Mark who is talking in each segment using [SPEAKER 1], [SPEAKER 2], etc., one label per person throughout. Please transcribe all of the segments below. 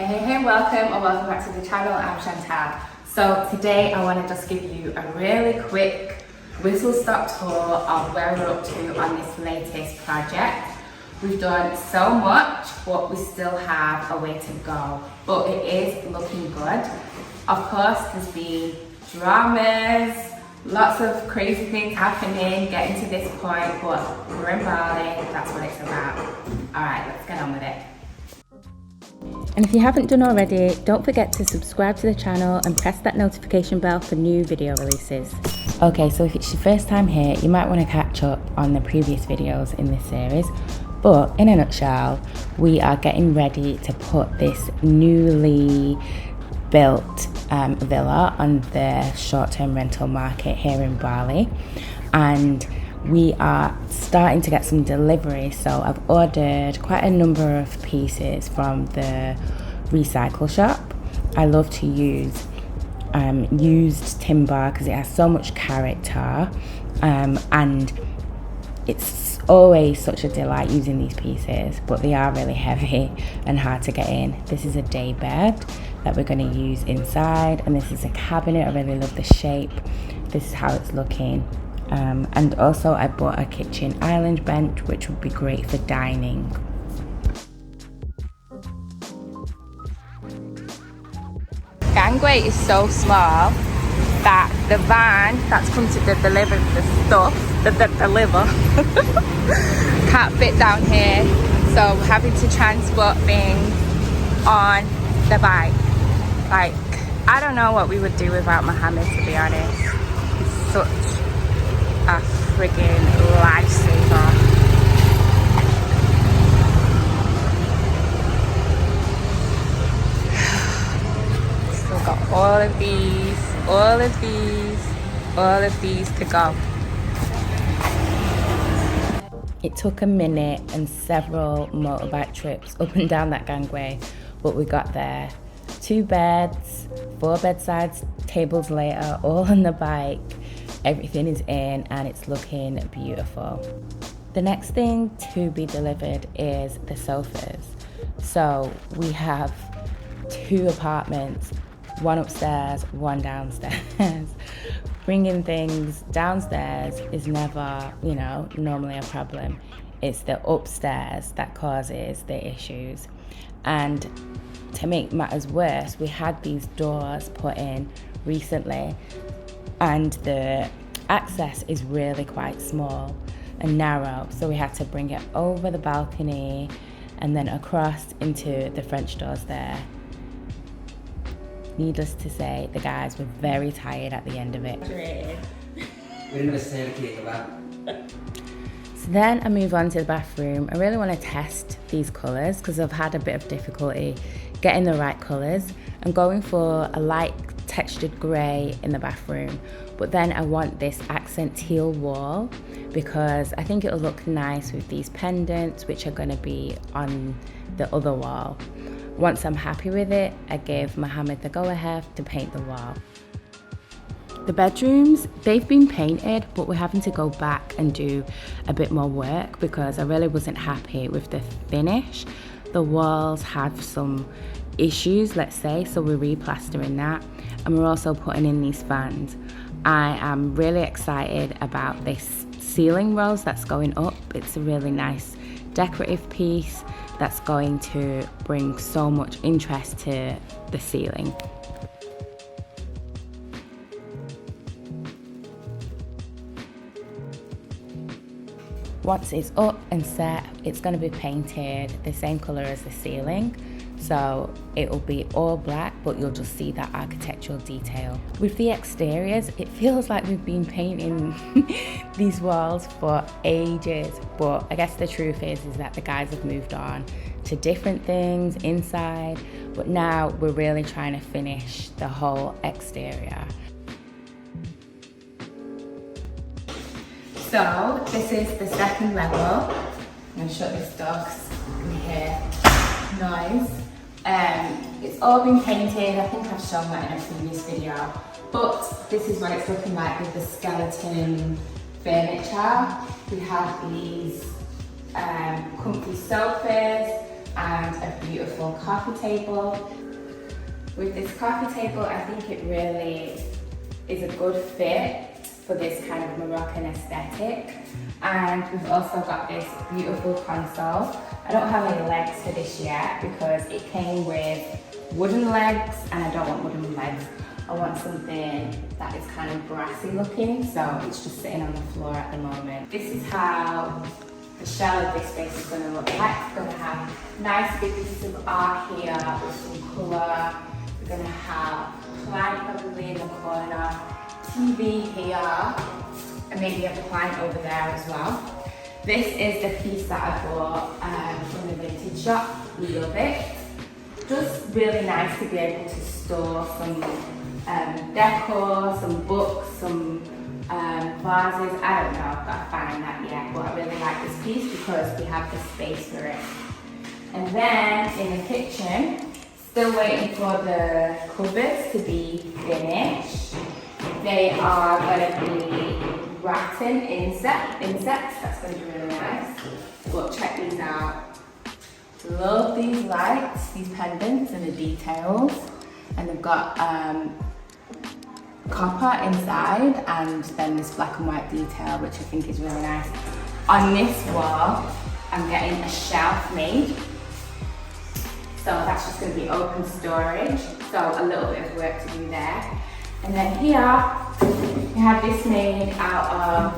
[SPEAKER 1] Hey, welcome or welcome back to the channel. I'm Chantal. So today I want to just give you a really quick whistle-stop tour of where we're up to on this latest project. We've done so much, but we still have a way to go. But it is looking good. Of course, there's been dramas, lots of crazy things happening, getting to this point, but we're in Bali, that's what it's about. All right, let's get on with it.
[SPEAKER 2] And if you haven't done already, don't forget to subscribe to the channel and press that notification bell for new video releases. Okay, so if it's your first time here, you might want to catch up on the previous videos in this series. But in a nutshell, we are getting ready to put this newly built villa on the short-term rental market here in Bali. And we are starting to get some delivery, so I've ordered quite a number of pieces from the recycle shop. I love to use used timber because it has so much character, and it's always such a delight using these pieces, but they are really heavy and hard to get in. This is a day bed that we're going to use inside, and this is a cabinet. I really love the shape. This is how it's looking. And also I bought a kitchen island bench, which would be great for dining.
[SPEAKER 1] Gangway is so small that the van that's come to deliver the stuff, can't fit down here, so we're having to transport things on the bike. Like, I don't know what we would do without Mohammed, to be honest. He's such a friggin' lifesaver. Still got all of these to go.
[SPEAKER 2] It took a minute and several motorbike trips up and down that gangway, but we got there. 2 beds, 4 bedsides, tables later, all on the bike. Everything is in and it's looking beautiful. The next thing to be delivered is the sofas. So we have 2 apartments, 1 upstairs, 1 downstairs. Bringing things downstairs is never, normally a problem. It's the upstairs that causes the issues. And to make matters worse, we had these doors put in recently, and the access is really quite small and narrow, so we had to bring it over the balcony and then across into the French doors there. Needless to say, the guys were very tired at the end of it. So then I move on to the bathroom. I really want to test these colours because I've had a bit of difficulty getting the right colours. I'm going for a light textured grey in the bathroom, but then I want this accent teal wall because I think it'll look nice with these pendants, which are going to be on the other wall. Once I'm happy with it, I give Mohammed the go-ahead to paint the wall. The bedrooms, they've been painted, but we're having to go back and do a bit more work because I really wasn't happy with the finish. The walls have some issues, let's say, so we're replastering that, and we're also putting in these fans. I am really excited about this ceiling rose that's going up. It's a really nice decorative piece that's going to bring so much interest to the ceiling. Once it's up and set, it's going to be painted the same colour as the ceiling. So it will be all black, but you'll just see that architectural detail. With the exteriors, it feels like we've been painting these walls for ages, but I guess the truth is that the guys have moved on to different things inside, but now we're really trying to finish the whole exterior.
[SPEAKER 1] So this is the second level. I'm going to shut this door because you can hear noise. It's all been painted. I think I've shown that in a previous video, but this is what it's looking like with the skeleton furniture. We have these comfy sofas, and a beautiful coffee table. With this coffee table, I think it really is a good fit for this kind of Moroccan aesthetic. And we've also got this beautiful console. I don't have any legs for this yet because it came with wooden legs and I don't want wooden legs. I want something that is kind of brassy looking, so it's just sitting on the floor at the moment. This is how the shell of this space is going to look like. It's going to have nice big pieces of art here with some colour. We're going to have a plant probably in the corner, TV here, and maybe a plant over there as well. This is the piece that I bought from the vintage shop. We love it. Just really nice to be able to store some decor, some books, some vases. I don't know, I've got to find that yet, but I really like this piece because we have the space for it. And then in the kitchen, still waiting for the cupboards to be finished. They are going to be rattan insects. That's going to be really nice. But check these out. Love these lights, these pendants and the details. And they've got copper inside and then this black and white detail, which I think is really nice. On this wall, I'm getting a shelf made. So that's just going to be open storage. So a little bit of work to do there. And then here, we have this made out of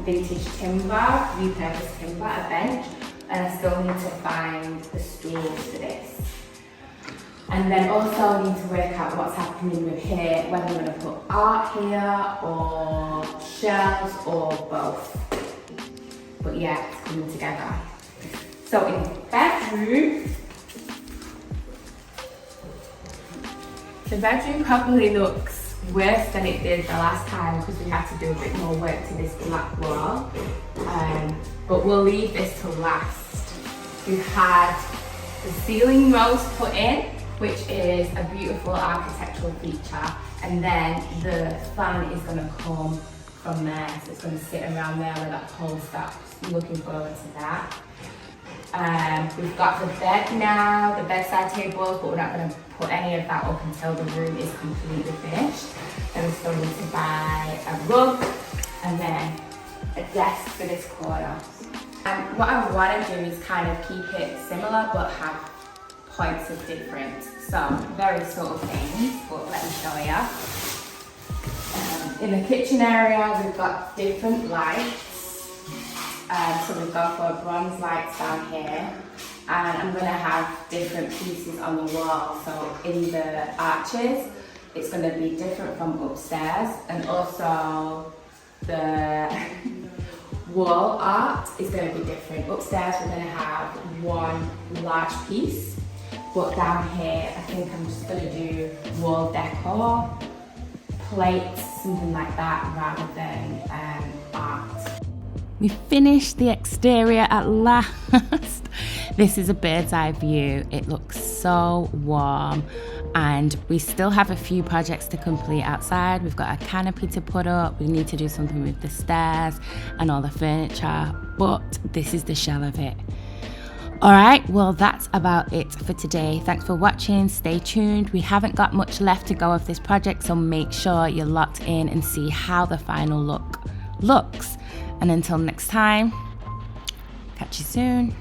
[SPEAKER 1] vintage timber, repurposed timber, a bench. And I still need to find the stools for this. And then also I need to work out what's happening with here, whether I'm going to put art here or shelves or both. But yeah, it's coming together. So in the bedroom probably looks worse than it did the last time because we had to do a bit more work to this black wall. But we'll leave this to last. We've had the ceiling rose put in, which is a beautiful architectural feature, and then the fan is going to come from there, so it's going to sit around there where that pole stops. I'm looking forward to that. We've got the bed now, the bedside tables, but we're not going to put any of that up until the room is completely finished. Then we still need to buy a rug and then a desk for this corner. And what I want to do is kind of keep it similar but have points of difference. So very subtle things, but let me show you. In the kitchen area, we've got different lights. So we've got for bronze lights down here, and I'm going to have different pieces on the wall. So in the arches, it's going to be different from upstairs, and also the wall art is going to be different. Upstairs, we're going to have one large piece, but down here, I think I'm just going to do wall decor, plates, something like that, rather than art.
[SPEAKER 2] We finished the exterior at last. This is a bird's eye view. It looks so warm, and we still have a few projects to complete outside. We've got a canopy to put up. We need to do something with the stairs and all the furniture, but this is the shell of it. All right, well, that's about it for today. Thanks for watching. Stay tuned. We haven't got much left to go of this project, so make sure you're locked in and see how the final look looks. And until next time, catch you soon.